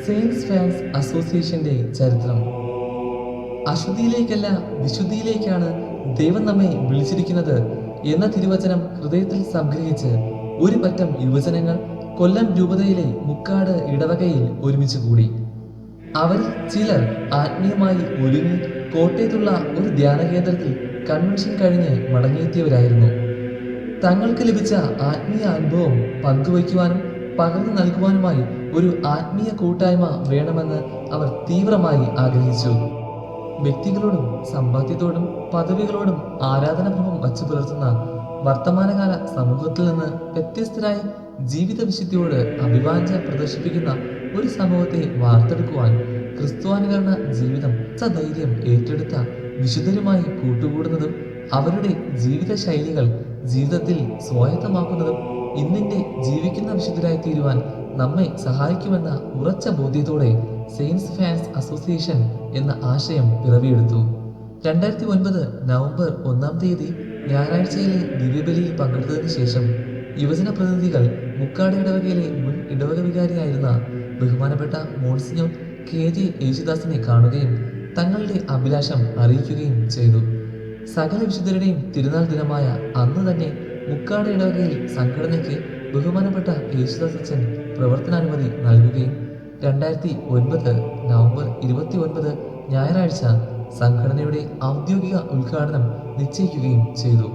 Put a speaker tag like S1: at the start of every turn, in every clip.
S1: Saints fans അസോസിയേഷന്റെ ചരിത്രം. അശുദ്ധിയിലേക്കല്ല വിശുദ്ധിയിലേക്കാണ് ദൈവം നമ്മെ വിളിച്ചിരിക്കുന്നത് എന്ന തിരുവചനം ഹൃദയത്തിൽ സംഗ്രഹിച്ച് ഒരു പറ്റം യുവജനങ്ങൾ കൊല്ലം രൂപതയിലെ മുക്കാട് ഇടവകയിൽ ഒരുമിച്ച് കൂടി. അവരിൽ ചിലർ ആത്മീയമായി ഒരുങ്ങി കോട്ടയത്തുള്ള ഒരു ധ്യാന കേന്ദ്രത്തിൽ കൺവെൻഷൻ കഴിഞ്ഞ് മടങ്ങിയെത്തിയവരായിരുന്നു. തങ്ങൾക്ക് ലഭിച്ച ആത്മീയ അനുഭവം പങ്കുവയ്ക്കുവാനും പകർന്നു നൽകുവാനുമായി ഒരു ആത്മീയ കൂട്ടായ്മ വേണമെന്ന് അവർ തീവ്രമായി ആഗ്രഹിച്ചു. വ്യക്തികളോടും സമ്പാദ്യത്തോടും പദവികളോടും ആരാധനാഭാവം വച്ചു പുലർത്തുന്ന വർത്തമാനകാല സമൂഹത്തിൽ നിന്ന് വ്യത്യസ്തരായി ജീവിത വിശുദ്ധിയോട് അഭിവാഞ്ച പ്രദർശിപ്പിക്കുന്ന ഒരു സമൂഹത്തെ വാർത്തെടുക്കുവാൻ ക്രിസ്തുവാനുകരണ ജീവിതം സധൈര്യം ഏറ്റെടുത്ത വിശുദ്ധരുമായി കൂട്ടുകൂടുന്നതും അവരുടെ ജീവിത ശൈലികൾ ജീവിതത്തിൽ സ്വായത്തമാക്കുന്നതും ഇന്നിന്റെ ജീവിക്കുന്ന വിശുദ്ധരായി തീരുവാൻ നമ്മെ സഹായിക്കുമെന്ന ഉറച്ച ബോധ്യത്തോടെ സെയിൻസ് ഫാൻസ് അസോസിയേഷൻ എന്ന ആശയം പിറവിയെടുത്തു. 2009 നവംബർ 1-ാം തീയതി ഞായറാഴ്ചയിലെ ദിവ്യബലിയിൽ പങ്കെടുത്തതിനു ശേഷം യുവജന പ്രതിനിധികൾ മുക്കാട് ഇടവകയിലെ മുൻ ഇടവക വികാരിയായിരുന്ന ബഹുമാനപ്പെട്ട മോൺസിഞ്ഞോർ KJ യേശുദാസിനെ കാണുകയും തങ്ങളുടെ അഭിലാഷം അറിയിക്കുകയും ചെയ്തു. സകല വിശുദ്ധരുടെയും തിരുനാൾ ദിനമായ അന്ന് തന്നെ മുക്കാട് ഇടവകയിൽ സംഘടനയ്ക്ക് ബഹുമാനപ്പെട്ട യേശുദാസ് അച്ഛൻ പ്രവർത്തനാനുമതി നൽകുകയും 2009 നവംബർ 29 ഞായറാഴ്ച സംഘടനയുടെ ഔദ്യോഗിക ഉദ്ഘാടനം നിശ്ചയിക്കുകയും ചെയ്തു.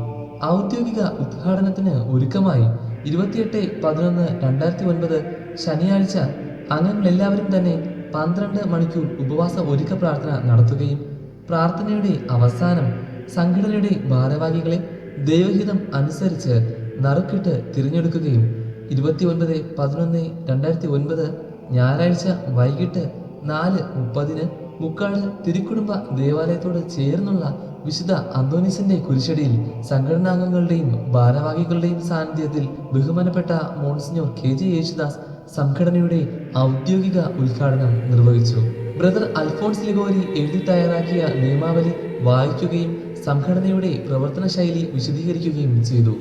S1: ഔദ്യോഗിക ഉദ്ഘാടനത്തിന് ഒരുക്കമായി 28/11/2009 ശനിയാഴ്ച അംഗങ്ങളെല്ലാവരും തന്നെ 12 മണിക്കൂർ ഉപവാസ ഒരുക്ക പ്രാർത്ഥന നടത്തുകയും പ്രാർത്ഥനയുടെ അവസാനം സംഘടനയുടെ ഭാരവാഹികളെ ദൈവഹിതം അനുസരിച്ച് നറുക്കിട്ട് തിരഞ്ഞെടുക്കുകയും 29/11/2009 ഞായറാഴ്ച വൈകിട്ട് 4:30 മുക്കാട് തിരുക്കുടുംബ ദേവാലയത്തോട് ചേർന്നുള്ള വിശുദ്ധ അന്തോനീസിന്റെ കുരിശടിയിൽ സംഘടനാംഗങ്ങളുടെയും ഭാരവാഹികളുടെയും സാന്നിധ്യത്തിൽ ബഹുമാനപ്പെട്ട മോൺസിഞ്ഞോർ KJ യേശുദാസ് സംഘടനയുടെ ഔദ്യോഗിക ഉദ്ഘാടനം നിർവഹിച്ചു. ബ്രദർ അൽഫോൺസ് ലിഗോരി എഴുതി തയ്യാറാക്കിയ നിയമാവലി വായിക്കുകയും സംഘടനയുടെ പ്രവർത്തന ശൈലി വിശദീകരിക്കുകയും ചെയ്തു.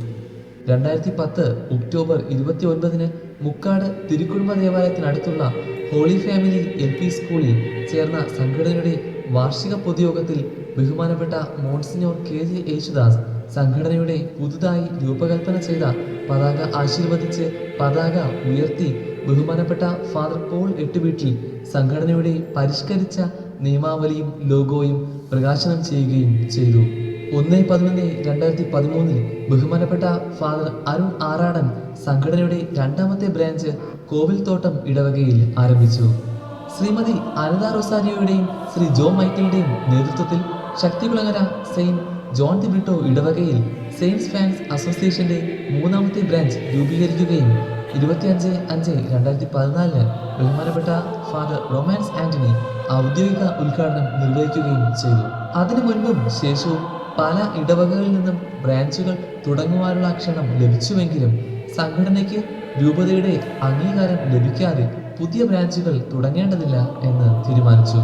S1: 2010 October 29 Mukkad തിരുക്കുടുംബ ദേവാലയത്തിനടുത്തുള്ള holy family LP സ്കൂളിൽ ചേർന്ന സംഘടനയുടെ വാർഷിക പൊതുയോഗത്തിൽ ബഹുമാനപ്പെട്ട മോൺസിഞ്ഞോർ KJ യേശുദാസ് സംഘടനയുടെ പുതുതായി രൂപകൽപ്പന ചെയ്ത പതാക ആശീർവദിച്ച് പതാക ഉയർത്തി ബഹുമാനപ്പെട്ട ഫാദർ പോൾ എട്ടുവീട്ടിൽ സംഘടനയുടെ പരിഷ്കരിച്ച നിയമാവലിയും ലോഗോയും പ്രകാശനം ചെയ്യുകയും ചെയ്തു. 1/11/2013 ബഹുമാനപ്പെട്ട ഫാദർ അരുൺ ആറാടൻ സംഘടനയുടെ 2ാമത്തെ ബ്രാഞ്ച് കോവിൽത്തോട്ടം ഇടവകയിൽ ആരംഭിച്ചു. ശ്രീമതി അനിത റൊസാരിയോയുടെയും ശ്രീ ജോ മൈക്കിളിന്റെയും നേതൃത്വത്തിൽ Sakthikulangara Saint John the Britto ഇടവകയിൽ സെയിൻസ് ഫാൻസ് അസോസിയേഷന്റെ 3ാമത്തെ ബ്രാഞ്ച് രൂപീകരിക്കുകയും 25/5/2014 ബഹുമാനപ്പെട്ട ഫാദർ റൊമാൻസ് ആന്റണി ഔദ്യോഗിക ഉദ്ഘാടനം നിർവഹിക്കുകയും ചെയ്തു. അതിനു മുൻപും ശേഷവും പല ഇടവകകളിൽ നിന്നും ബ്രാഞ്ചുകൾ തുടങ്ങുവാനുള്ള ക്ഷണം ലഭിച്ചുവെങ്കിലും സംഘടനയ്ക്ക് രൂപതയുടെ അംഗീകാരം ലഭിക്കാതെ പുതിയ ബ്രാഞ്ചുകൾ തുടങ്ങേണ്ടതില്ല എന്ന് തീരുമാനിച്ചു.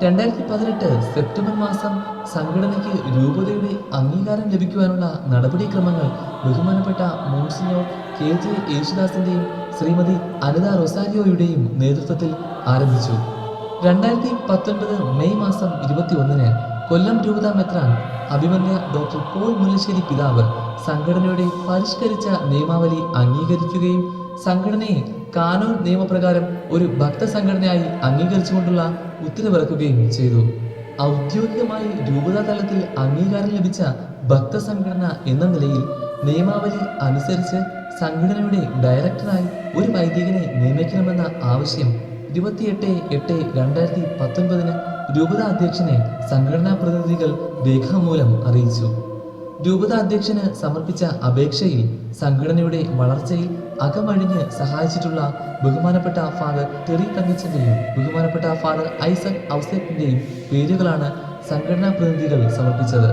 S1: 2018 സെപ്റ്റംബർ മാസം സംഘടനയ്ക്ക് രൂപതയുടെ അംഗീകാരം ലഭിക്കുവാനുള്ള നടപടിക്രമങ്ങൾ ബഹുമാനപ്പെട്ട മോൺസിഞ്ഞോർ KJ യേശുദാസിന്റെയും ശ്രീമതി അനിത റൊസാരിയോയുടെയും നേതൃത്വത്തിൽ ആരംഭിച്ചു. 2019 മെയ് മാസം 21 കൊല്ലം രൂപത മെത്രാൻ അഭിമന്യ ഡോക്ടർ പോൾ മുല്ലശ്ശേരി പിതാവ് സംഘടനയുടെ പരിഷ്കരിച്ച നിയമാവലി അംഗീകരിക്കുകയും സംഘടനയെ കാനോൻ നിയമപ്രകാരം ഒരു ഭക്ത സംഘടനയായി അംഗീകരിച്ചുകൊണ്ടുള്ള ഉത്തരവിറക്കുകയും ചെയ്തു. ഔദ്യോഗികമായി രൂപതാ തലത്തിൽ അംഗീകാരം ലഭിച്ച ഭക്ത സംഘടന എന്ന നിലയിൽ നിയമാവലി അനുസരിച്ച് സംഘടനയുടെ ഡയറക്ടറായി ഒരു വൈദികനെ നിയമിക്കണമെന്ന ആവശ്യം 28/8/2019 രൂപതാ അധ്യക്ഷനെ സംഘടനാ പ്രതിനിധികൾ രേഖാമൂലം അറിയിച്ചു. രൂപതാ അധ്യക്ഷന് സമർപ്പിച്ച അപേക്ഷയിൽ സംഘടനയുടെ വളർച്ചയിൽ അകമഴിഞ്ഞ് സഹായിച്ചിട്ടുള്ള ബഹുമാനപ്പെട്ട ഫാദർ ടെറി തങ്കച്ചന്റെയും ബഹുമാനപ്പെട്ട ഫാദർ ഐസക് ഔസേപ്പിന്റെയും പേരുകളാണ് സംഘടനാ പ്രതിനിധികൾ സമർപ്പിച്ചത്.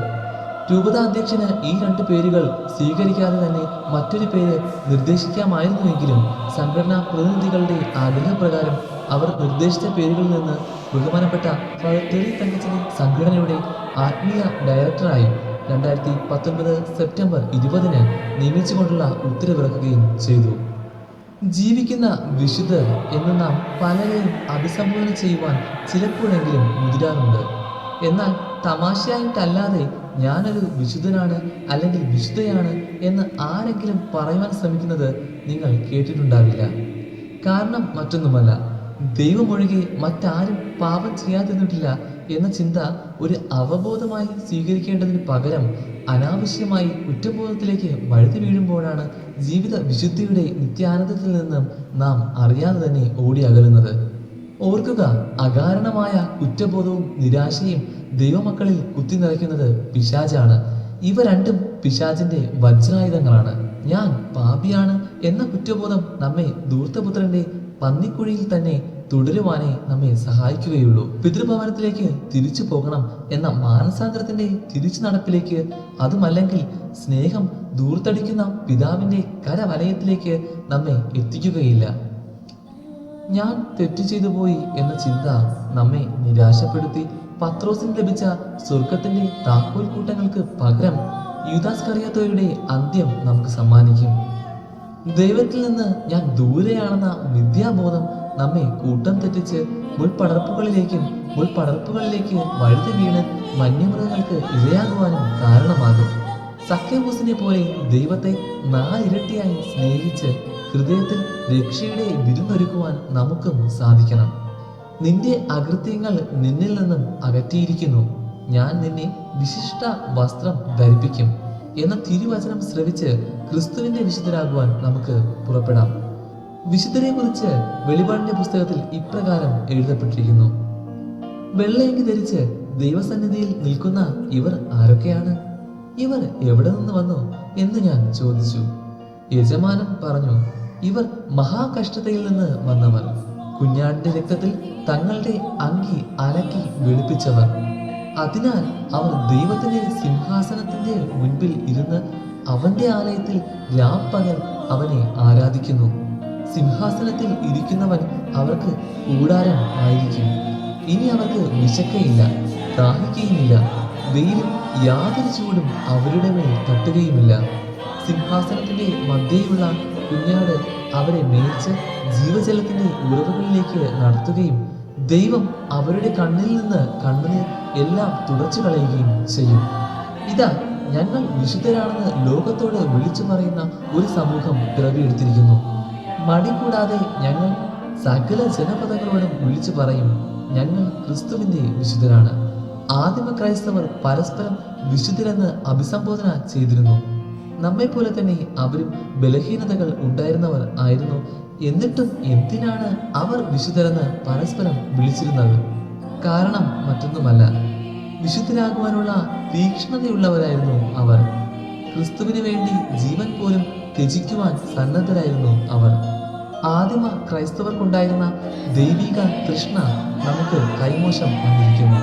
S1: രൂപതാ അധ്യക്ഷന് ഈ 2 പേരുകൾ സ്വീകരിക്കാതെ തന്നെ മറ്റൊരു പേര് നിർദ്ദേശിക്കാമായിരുന്നുവെങ്കിലും സംഘടനാ പ്രതിനിധികളുടെ ആഗ്രഹപ്രകാരം അവർ നിർദ്ദേശിച്ച പേരുകളിൽ നിന്ന് ബഹുമാനപ്പെട്ട ഫാദർ ടെറി തങ്കച്ചനെ സംഘടനയുടെ ആത്മീയ ഡയറക്ടറായി 2019 സെപ്റ്റംബർ 20 നിയമിച്ചുകൊണ്ടുള്ള ഉത്തരവിറക്കുകയും ചെയ്തു. ജീവിക്കുന്ന വിശുദ്ധർ എന്ന് നാം പലരെയും അഭിസംബോധന ചെയ്യുവാൻ ചിലപ്പോഴെങ്കിലും മുതിരാറുണ്ട്. എന്നാൽ തമാശയായിട്ടല്ലാതെ ഞാനൊരു വിശുദ്ധനാണ് അല്ലെങ്കിൽ വിശുദ്ധയാണ് എന്ന് ആരെങ്കിലും പറയുവാൻ ശ്രമിക്കുന്നത് നിങ്ങൾ കേട്ടിട്ടുണ്ടാവില്ല. കാരണം മറ്റൊന്നുമല്ല, ദൈവമൊഴികെ മറ്റാരും പാപം ചെയ്യാതിരുന്നിട്ടില്ല എന്ന ചിന്ത ഒരു അവബോധമായി സ്വീകരിക്കേണ്ടതിന് പകരം അനാവശ്യമായി കുറ്റബോധത്തിലേക്ക് വഴുതി വീഴുമ്പോഴാണ് ജീവിത വിശുദ്ധിയുടെ നിത്യാനന്ദത്തിൽ നിന്നും നാം അറിയാതെ തന്നെ ഓടി അകലുന്നത്. ഓർക്കുക, അകാരണമായ കുറ്റബോധവും നിരാശയും ദൈവമക്കളിൽ കുത്തി നിറയ്ക്കുന്നത് പിശാചാണ്. ഇവ രണ്ടും പിശാചിന്റെ വജ്രായുധങ്ങളാണ്. ഞാൻ പാപിയാണ് എന്ന കുറ്റബോധം നമ്മെ ധൂർത്തപുത്രന്റെ പന്നിക്കുഴിയിൽ തന്നെ തുടരുവാനേ നമ്മെ സഹായിക്കുകയുള്ളൂ. പിതൃഭവനത്തിലേക്ക് തിരിച്ചു പോകണം എന്ന മാനസാന്തരത്തിന്റെ തിരിച്ചു നടപ്പിലേക്ക്, അതുമല്ലെങ്കിൽ സ്നേഹം ദൂർത്തടിക്കുന്ന പിതാവിന്റെ കരവലയത്തിലേക്ക് നമ്മെ എത്തിക്കുകയില്ല. ഞാൻ തെറ്റു ചെയ്തു പോയി എന്ന ചിന്ത നമ്മെ നിരാശപ്പെടുത്തി പത്രോസിന് ലഭിച്ച സ്വർഗത്തിന്റെ താക്കോൽ കൂട്ടങ്ങൾക്ക് പകരം യൂദാസ്കറിയോത്തയുടെ അന്ത്യം നമുക്ക് സമ്മാനിക്കും. ദൈവത്തിൽ നിന്ന് ഞാൻ ദൂരെയാണെന്ന മിഥ്യാബോധം നമ്മെ കൂട്ടം തെറ്റിച്ച് മുൾപടർപ്പുകളിലേക്ക് വഴുതി വീണ് വന്യമൃഗങ്ങൾക്ക് ഇരയാകുവാനും കാരണമാകും. സക്കേബൂസിനെ പോലെ ദൈവത്തെ 4 ഇരട്ടിയായി സ്നേഹിച്ച് ഹൃദയത്തിൽ രക്ഷയുടെ വിരുന്നൊരുക്കുവാൻ നമുക്കും സാധിക്കണം. നിന്റെ അകൃത്യങ്ങൾ നിന്നിൽ നിന്നും അകറ്റിയിരിക്കുന്നു, ഞാൻ നിന്നെ വിശിഷ്ട വസ്ത്രം ധരിപ്പിക്കും എന്ന തിരുവചനം ശ്രവിച്ച് ക്രിസ്തുവിന്റെ വിശുദ്ധരാകുവാൻ നമുക്ക് പുറപ്പെടാം. വിശുദ്ധരെ കുറിച്ച് വെളിപാടിന്റെ പുസ്തകത്തിൽ ഇപ്രകാരം എഴുതപ്പെട്ടിരിക്കുന്നു: വെള്ളയങ്കി ധരിച്ച് ദൈവസന്നിധിയിൽ നിൽക്കുന്ന ഇവർ ആരൊക്കെയാണ്? ഇവർ എവിടെ നിന്ന് വന്നു എന്ന് ഞാൻ ചോദിച്ചു. യജമാനൻ പറഞ്ഞു, ഇവർ മഹാകഷ്ടതയിൽ നിന്ന് വന്നവർ, കുഞ്ഞാടിന്റെ രക്തത്തിൽ തങ്ങളുടെ അങ്കി അലക്കി വെളുപ്പിച്ചവർ. അതിനാൽ അവർ ദൈവത്തിന്റെ സിംഹാസനത്തിന്റെ മുൻപിൽ ഇരുന്ന് അവന്റെ ആലയത്തിൽ രാപ്പകൽ അവനെ ആരാധിക്കുന്നു. സിംഹാസനത്തിൽ ഇരിക്കുന്നവൻ അവർക്ക് കൂടാരം ആയിരിക്കും. ഇനി അവർക്ക് വിശക്കയില്ല, ദാഹിക്കുകയുമില്ല, വെയിലും യാതൊരു ചൂടും അവരുടെ മേൽ തട്ടുകയുമില്ല. സിംഹാസനത്തിന്റെ മധ്യയുള്ള കുഞ്ഞാട് അവരെ മേയിച്ച് ജീവജലത്തിന്റെ ഉറവുകളിലേക്ക് നടത്തുകയും ദൈവം അവരുടെ കണ്ണിൽ നിന്ന് കണ്ണുനീർ എല്ലാം തുടച്ചു കളയുകയും ചെയ്യും. ഇതാ, ഞങ്ങൾ വിശുദ്ധരാണെന്ന് ലോകത്തോട് വിളിച്ചു പറയുന്ന ഒരു സമൂഹം പിറവിയെടുത്തിരിക്കുന്നു. മടി കൂടാതെ ഞങ്ങൾ സകല ജനപദങ്ങളോടും വിളിച്ചു പറയും, ഞങ്ങൾ ക്രിസ്തുവിന്റെ വിശുദ്ധരാണ്. ആദിമ ക്രൈസ്തവർ പരസ്പരം വിശുദ്ധരെന്ന് അഭിസംബോധന ചെയ്തിരുന്നു. നമ്മെ പോലെ തന്നെ അവരും ബലഹീനതകൾ ഉണ്ടായിരുന്നവർ ആയിരുന്നു. എന്നിട്ടും എന്തിനാണ് അവർ വിശുദ്ധരെന്ന് പരസ്പരം വിളിച്ചിരുന്നത്? കാരണം മറ്റൊന്നുമല്ല, വിശുദ്ധരാകുവാനുള്ള തീക്ഷ്ണതയുള്ളവരായിരുന്നു അവർ. ക്രിസ്തുവിന് വേണ്ടി ജീവൻ പോലും ത്യജിക്കുവാൻ സന്നദ്ധരായിരുന്നു അവർ. ആദിമ ക്രൈസ്തവർക്കുണ്ടായിരുന്ന ദൈവിക തൃഷ്ണ നമുക്ക് കൈമോശം വന്നിരിക്കുന്നു.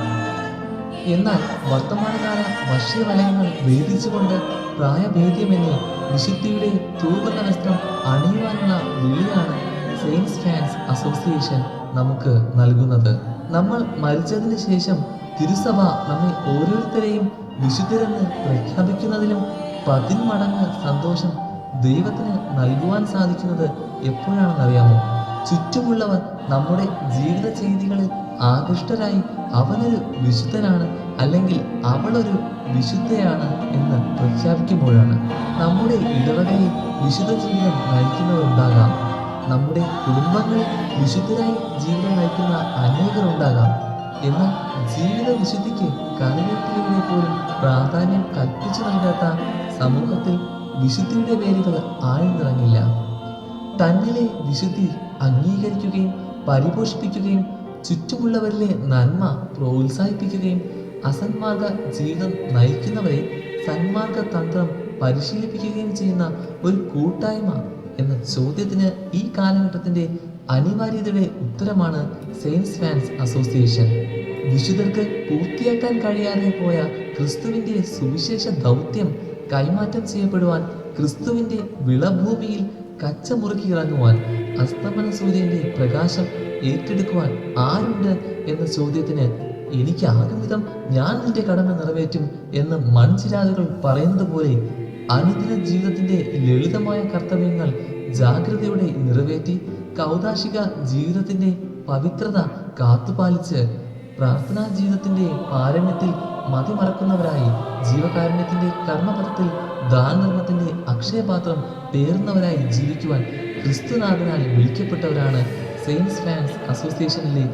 S1: എന്നാൽ വർത്തമാനകാല വശ്യവലയങ്ങൾ ഭേദിച്ചുകൊണ്ട് പ്രായഭേദ്യമെന്ന് വിശുദ്ധിയുടെ തൂവെള്ള വസ്ത്രം അണിയുവാനുള്ള വിളിയാണ് സെയിൻസ് ഫാൻസ് അസോസിയേഷൻ നമുക്ക് നൽകുന്നത്. നമ്മൾ മരിച്ചതിന് ശേഷം തിരുസഭ നമ്മെ ഓരോരുത്തരെയും വിശുദ്ധരെന്ന് പ്രഖ്യാപിക്കുന്നതിലും 10 മടങ്ങ് സന്തോഷം ദൈവത്തിന് നൽകുവാൻ സാധിക്കുന്നത് എപ്പോഴാണെന്നറിയാമോ? ചുറ്റുമുള്ളവർ നമ്മുടെ ജീവിത ചെയ്തികളിൽ ആകൃഷ്ടരായി അവനൊരു വിശുദ്ധനാണ് അല്ലെങ്കിൽ അവളൊരു വിശുദ്ധയാണ് എന്ന് പ്രഖ്യാപിക്കുമ്പോഴാണ്. നമ്മുടെ ഇടവകയിൽ വിശുദ്ധ ജീവിതം നയിക്കുന്നവരുണ്ടാകാം, നമ്മുടെ കുടുംബങ്ങളിൽ വിശുദ്ധരായി ജീവിതം നയിക്കുന്ന അനേകരുണ്ടാകാം. എന്നാൽ ജീവിത വിശുദ്ധിക്ക് കറിവേപ്പിലയുടെ പോലും പ്രാധാന്യം കൽപ്പിച്ചു നൽകാത്ത സമൂഹത്തിൽ വിശുദ്ധിയുടെ വേരുകൾ ആഴ്ന്നിറങ്ങില്ല. തന്നിലെ വിശുദ്ധി അംഗീകരിക്കുകയും പരിപോഷിപ്പിക്കുകയും ചുറ്റുമുള്ളവരിലെ നന്മ പ്രോത്സാഹിപ്പിക്കുകയും അസന്മാർഗ ജീവിതം നയിക്കുന്നവരെ സന്മാർഗ തന്ത്രം പരിശീലിപ്പിക്കുകയും ചെയ്യുന്ന ഒരു കൂട്ടായ്മ എന്ന ചോദ്യത്തിന് ഈ കാലഘട്ടത്തിന്റെ അനിവാര്യതയുടെ ഉത്തരമാണ് സെയിൻസ് ഫാൻസ് അസോസിയേഷൻ. വിശുദ്ധർക്ക് പൂർത്തിയാക്കാൻ കഴിയാതെ പോയ ക്രിസ്തുവിന്റെ സുവിശേഷ ദൗത്യം കൈമാറ്റം ചെയ്യപ്പെടുവാൻ, ക്രിസ്തുവിന്റെ വിളഭൂമിയിൽ കച്ചമുറുക്കി ഇറങ്ങുവാൻ, അസ്തമന സൂര്യന്റെ പ്രകാശം ഏറ്റെടുക്കുവാൻ ആരുണ്ട് എന്ന ചോദ്യത്തിന് എനിക്കാകും വിധം ഞാൻ നിന്റെ കടമ നിറവേറ്റും എന്ന് മൺചിരാതുകൾ പറയുന്നത് പോലെ അനുദിന ജീവിതത്തിന്റെ ലളിതമായ കർത്തവ്യങ്ങൾ ജാഗ്രതയോടെ നിറവേറ്റി കൗദാശിക ജീവിതത്തിന്റെ പവിത്രത കാത്തുപാലിച്ച് പ്രാർത്ഥനാ ജീവിതത്തിന്റെ പാരമ്യത്തിൽ മതിമറക്കുന്നവരായി ജീവകാരുണ്യത്തിന്റെ കർമ്മപഥത്തിൽ ദാനധർമ്മത്തിന്റെ അക്ഷയപാത്രം പേറുന്നവരായി ജീവിക്കുവാൻ ക്രിസ്തുനാഥനാൽ വിളിക്കപ്പെട്ടവരാണ് സെയിൻസ് ഫാൻസ് അസോസിയേഷനിലെ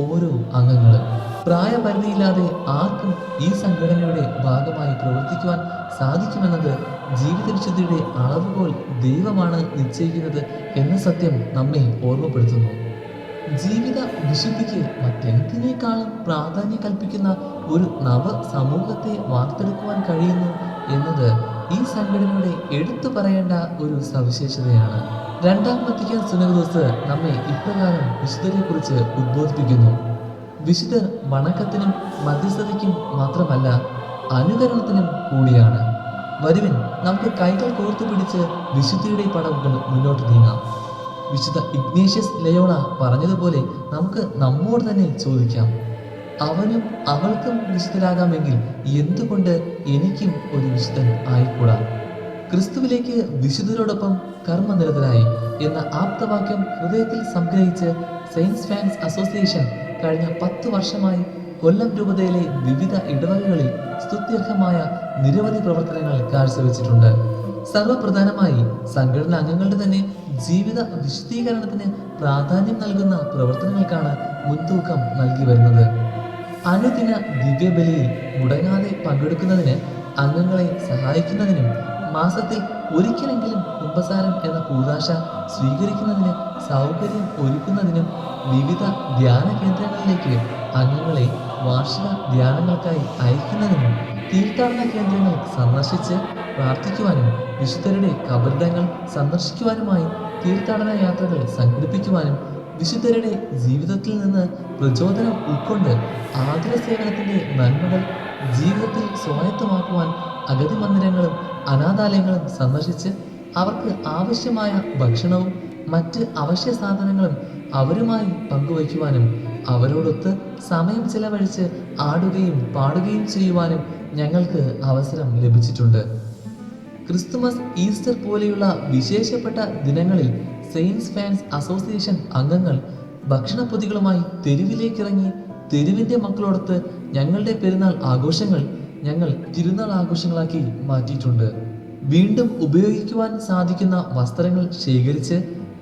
S1: ഓരോ അംഗങ്ങളും. പ്രായപരിധിയില്ലാതെ ആർക്കും ഈ സംഘടനയുടെ ഭാഗമായി പ്രവർത്തിക്കുവാൻ സാധിക്കുമെന്നത് ജീവിത വിശുദ്ധിയുടെ അളവുകോൽ ദൈവമാണ് നിശ്ചയിക്കുന്നത് എന്ന സത്യം നമ്മെ ഓർമ്മപ്പെടുത്തുന്നു. ജീവിത വിശുദ്ധിക്ക് മറ്റെന്തിനേക്കാളും പ്രാധാന്യം കൽപ്പിക്കുന്ന ഒരു നവ സമൂഹത്തെ വാർത്തെടുക്കുവാൻ കഴിയുന്നു എന്നത് ഈ സംഘടനയുടെ എടുത്തു പറയേണ്ട ഒരു സവിശേഷതയാണ്. രണ്ടാം വത്തിക്കാൻ സുനഹദോസ് നമ്മെ ഇപ്രകാരം വിശുദ്ധരെ കുറിച്ച് ഉദ്ബോധിപ്പിക്കുന്നു. വിശുദ്ധർ വണക്കത്തിനും മധ്യസ്ഥതയ്ക്കും മാത്രമല്ല, അനുകരണത്തിനും കൂടിയാണ്. വരുവിൻ, നമുക്ക് കൈകൾ കോർത്തു പിടിച്ച് വിശുദ്ധിയുടെ പടവുകൾ മുന്നോട്ട് നീങ്ങാം. വിശുദ്ധ ഇഗ്നേഷ്യസ് ലയോള പറഞ്ഞതുപോലെ നമുക്ക് നമ്മോട് തന്നെ ചോദിക്കാം, അവനും അവൾക്കും വിശുദ്ധരാകാമെങ്കിൽ എന്തുകൊണ്ട് എനിക്കും ഒരു വിശുദ്ധൻ ആയിക്കൂടാ? ക്രിസ്തുവിലേക്ക് വിശുദ്ധരോടൊപ്പം കർമ്മനിരതരായി എന്ന ആപ്തവാക്യം ഹൃദയത്തിൽ സംഗ്രഹിച്ച് സെയിൻസ് ഫാൻസ് അസോസിയേഷൻ കഴിഞ്ഞ 10 വർഷമായി കൊല്ലം രൂപതയിലെ വിവിധ ഇടവകകളിൽ സ്തുത്യർഹമായ നിരവധി പ്രവർത്തനങ്ങൾ കാഴ്ചവെച്ചിട്ടുണ്ട്. സർവപ്രധാനമായി സംഘടന അംഗങ്ങളുടെ തന്നെ ജീവിത വിശുദ്ധീകരണത്തിന് പ്രാധാന്യം നൽകുന്ന പ്രവർത്തനങ്ങൾക്കാണ് മുൻതൂക്കം നൽകി വരുന്നത്. അനുദിന ദിവ്യബലിയിൽ മുടങ്ങാതെ പങ്കെടുക്കുന്നതിന്, അംഗങ്ങളെ സഹായിക്കുന്നതിനും മാസത്തിൽ ഒരിക്കലെങ്കിലും കുമ്പസാരം എന്ന കൂദാശ സ്വീകരിക്കുന്നതിന് സൗകര്യം ഒരുക്കുന്നതിനും വിവിധ ധ്യാന കേന്ദ്രങ്ങളിലേക്ക് അംഗങ്ങളെ വാർഷിക ധ്യാനങ്ങൾക്കായി അയക്കുന്നതിനും തീർത്ഥാടന കേന്ദ്രങ്ങൾ സന്ദർശിച്ച് പ്രാർത്ഥിക്കുവാനും വിശുദ്ധരുടെ കബറിടങ്ങൾ സന്ദർശിക്കുവാനുമായി തീർത്ഥാടന യാത്രകൾ സംഘടിപ്പിക്കുവാനും വിശുദ്ധരുടെ ജീവിതത്തിൽ നിന്ന് പ്രചോദനം ഉൾക്കൊണ്ട് ആതുര സേവനത്തിന്റെ നന്മകൾ ജീവിതത്തിൽ സ്വായത്തമാക്കുവാൻ അഗതി മന്ദിരങ്ങളും അനാഥാലയങ്ങളും സന്ദർശിച്ച് അവർക്ക് ആവശ്യമായ ഭക്ഷണവും മറ്റ് അവശ്യ സാധനങ്ങളും അവരുമായി പങ്കുവയ്ക്കുവാനും അവരോടൊത്ത് സമയം ചെലവഴിച്ച് ആടുകയും പാടുകയും ചെയ്യുവാനും ഞങ്ങൾക്ക് അവസരം ലഭിച്ചിട്ടുണ്ട്. ക്രിസ്തുമസ്, ഈസ്റ്റർ പോലെയുള്ള വിശേഷപ്പെട്ട ദിനങ്ങളിൽ സെയിൻസ് ഫാൻസ് അസോസിയേഷൻ അംഗങ്ങൾ ഭക്ഷണപ്പൊതികളുമായി തെരുവിലേക്കിറങ്ങി തെരുവിന്റെ മക്കളോടൊത്ത് ഞങ്ങളുടെ പെരുന്നാൾ ആഘോഷങ്ങൾ ഞങ്ങൾ തിരുനാൾ ആഘോഷങ്ങളാക്കി മാറ്റിയിട്ടുണ്ട്. വീണ്ടും ഉപയോഗിക്കുവാൻ സാധിക്കുന്ന വസ്ത്രങ്ങൾ ശേഖരിച്ച്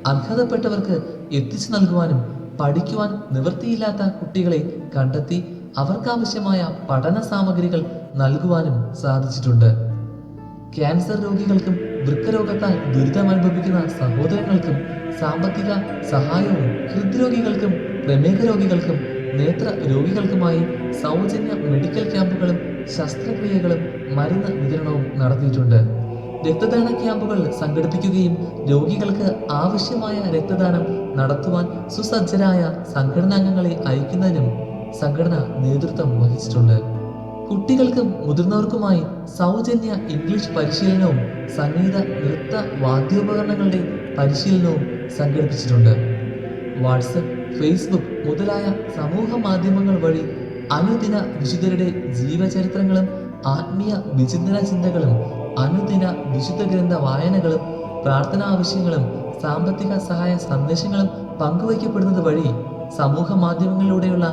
S1: അർഹതപ്പെട്ടവർക്ക് എത്തിച്ചു നൽകുവാനും പഠിക്കുവാൻ നിവൃത്തിയില്ലാത്ത കുട്ടികളെ കണ്ടെത്തി അവർക്കാവശ്യമായ പഠന സാമഗ്രികൾ നൽകുവാനും സാധിച്ചിട്ടുണ്ട്. ക്യാൻസർ രോഗികൾക്കും വൃക്കരോഗത്താൽ ദുരിതമനുഭവിക്കുന്ന സഹോദരങ്ങൾക്കും സാമ്പത്തിക സഹായവും ഹൃദ്രോഗികൾക്കും പ്രമേഹ രോഗികൾക്കും നേത്ര രോഗികൾക്കുമായി സൗജന്യ മെഡിക്കൽ ക്യാമ്പുകളും ശസ്ത്രക്രിയകളും മരുന്ന് വിതരണവും നടത്തിയിട്ടുണ്ട്. രക്തദാന ക്യാമ്പുകൾ സംഘടിപ്പിക്കുകയും രോഗികൾക്ക് ആവശ്യമായ രക്തദാനം നടത്തുവാൻ സുസജ്ജരായ സംഘടനാംഗങ്ങളെ അയക്കുന്നതിനും സംഘടന നേതൃത്വം വഹിച്ചിട്ടുണ്ട്. കുട്ടികൾക്കും മുതിർന്നവർക്കുമായി സൗജന്യ ഇംഗ്ലീഷ് പരിശീലനവും സംഗീത നൃത്ത വാദ്യോപകരണങ്ങളുടെ പരിശീലനവും സംഘടിപ്പിച്ചിട്ടുണ്ട്. വാട്സപ്പ്, ഫേസ്ബുക്ക് മുതലായ സമൂഹ മാധ്യമങ്ങൾ വഴി അനുദിന വിശുദ്ധരുടെ ജീവചരിത്രങ്ങളും ആത്മീയ വിചിന്തന ചിന്തകളും അനുദിന വിശുദ്ധ ഗ്രന്ഥ വായനകളും പ്രാർത്ഥനാ ആവശ്യങ്ങളും സാമ്പത്തിക സഹായ സന്ദേശങ്ങളും പങ്കുവയ്ക്കപ്പെടുന്നത് വഴി സമൂഹ മാധ്യമങ്ങളിലൂടെയുള്ള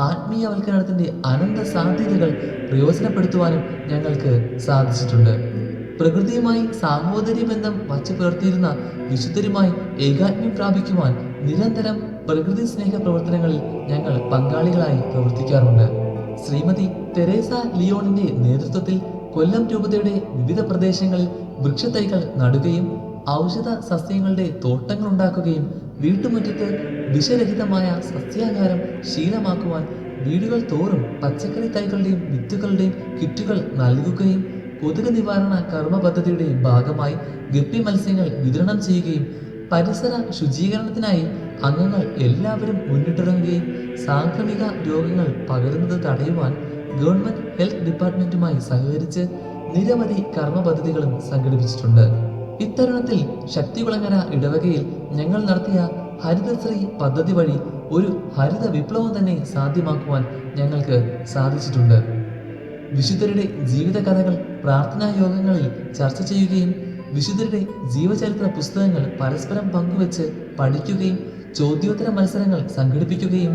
S1: ആത്മീയവൽക്കരണത്തിന്റെ അനന്ത സാധ്യതകൾ പ്രയോജനപ്പെടുത്തുവാനും ഞങ്ങൾക്ക് സാധിച്ചിട്ടുണ്ട്. പ്രകൃതിയുമായി സാഹോദര്യ ബന്ധം വച്ചു പുലർത്തിയിരുന്ന വിശുദ്ധരുമായി ഏകാത്മ്യം പ്രാപിക്കുവാൻ നിരന്തരം പ്രകൃതി സ്നേഹ പ്രവർത്തനങ്ങളിൽ ഞങ്ങൾ പങ്കാളികളായി പ്രവർത്തിക്കാറുണ്ട്. ശ്രീമതി തെരേസ ലിയോണിന്റെ നേതൃത്വത്തിൽ കൊല്ലം രൂപതയുടെ വിവിധ പ്രദേശങ്ങളിൽ വൃക്ഷത്തൈകൾ നടുകയും ഔഷധ സസ്യങ്ങളുടെ തോട്ടങ്ങൾ ഉണ്ടാക്കുകയും വീട്ടുമുറ്റത്ത് വിഷരഹിതമായ സസ്യാഹാരം ശീലമാക്കുവാൻ വീടുകൾ തോറും പച്ചക്കറി തൈകളുടെയും വിത്തുകളുടെയും കിറ്റുകൾ നൽകുകയും കൊതുക് നിവാരണ കർമ്മ പദ്ധതിയുടെ ഭാഗമായി ഗപ്പി മത്സ്യങ്ങൾ വിതരണം ചെയ്യുകയും പരിസര ശുചീകരണത്തിനായി അംഗങ്ങൾ എല്ലാവരും മുന്നിട്ടിറങ്ങുകയും സാംക്രമിക രോഗങ്ങൾ പകരുന്നത് തടയുവാൻ ഗവൺമെന്റ് ഹെൽത്ത് ഡിപ്പാർട്ട്മെന്റുമായി സഹകരിച്ച് നിരവധി കർമ്മ പദ്ധതികളും സംഘടിപ്പിച്ചിട്ടുണ്ട്. ഇത്തരുണത്തിൽ ശക്തികുളങ്ങര ഇടവകയിൽ ഞങ്ങൾ നടത്തിയ ഹരിതശ്രീ പദ്ധതി വഴി ഒരു ഹരിത വിപ്ലവം തന്നെ സാധ്യമാക്കുവാൻ ഞങ്ങൾക്ക് സാധിച്ചിട്ടുണ്ട്. വിശുദ്ധരുടെ ജീവിത കഥകൾ പ്രാർത്ഥനാ യോഗങ്ങളിൽ ചർച്ച ചെയ്യുകയും വിശുദ്ധരുടെ ജീവചരിത്ര പുസ്തകങ്ങൾ പരസ്പരം പങ്കുവച്ച് പഠിക്കുകയും ചോദ്യോത്തര മത്സരങ്ങൾ സംഘടിപ്പിക്കുകയും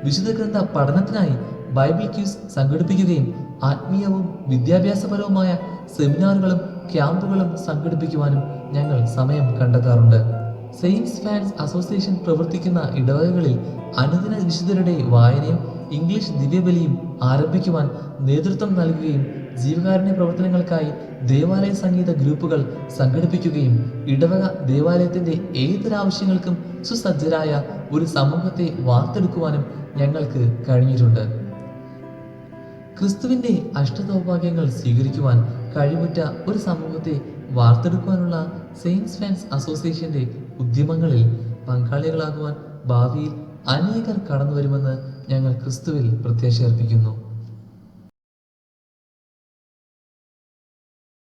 S1: വിശുദ്ധ ഗ്രന്ഥ പഠനത്തിനായി ബൈബിൾ ക്യൂസ് സംഘടിപ്പിക്കുകയും ആത്മീയവും വിദ്യാഭ്യാസപരവുമായ സെമിനാറുകളും ക്യാമ്പുകളും സംഘടിപ്പിക്കുവാനും ഞങ്ങൾ സമയം കണ്ടെത്താറുണ്ട്. സെയിൻസ് ഫാൻസ് അസോസിയേഷൻ പ്രവർത്തിക്കുന്ന ഇടവകകളിൽ അനുദിന വിശുദ്ധരുടെ വായനയും ഇംഗ്ലീഷ് ദിവ്യബലിയും ആരംഭിക്കുവാൻ നേതൃത്വം നൽകുകയും ജീവകാരുണ്യ പ്രവർത്തനങ്ങൾക്കായി ദേവാലയ സംഗീത ഗ്രൂപ്പുകൾ സംഘടിപ്പിക്കുകയും ഇടവക ദേവാലയത്തിന്റെ ഏതൊരാവശ്യങ്ങൾക്കും സുസജ്ജരായ ഒരു സമൂഹത്തെ വാർത്തെടുക്കുവാനും ഞങ്ങൾക്ക് കഴിഞ്ഞിട്ടുണ്ട്. ക്രിസ്തുവിന്റെ അഷ്ടസൗഭാഗ്യങ്ങൾ സ്വീകരിക്കുവാൻ കഴിവുറ്റ ഒരു സമൂഹത്തെ വാർത്തെടുക്കുവാനുള്ള സെയിൻസ് ഫാൻസ് അസോസിയേഷന്റെ ഉദ്യമങ്ങളിൽ പങ്കാളികളാകുവാൻ ഭാവിയിൽ അനേകർ കടന്നു വരുമെന്ന് ഞങ്ങൾ ക്രിസ്തുവിൽ പ്രത്യാശ അർപ്പിക്കുന്നു.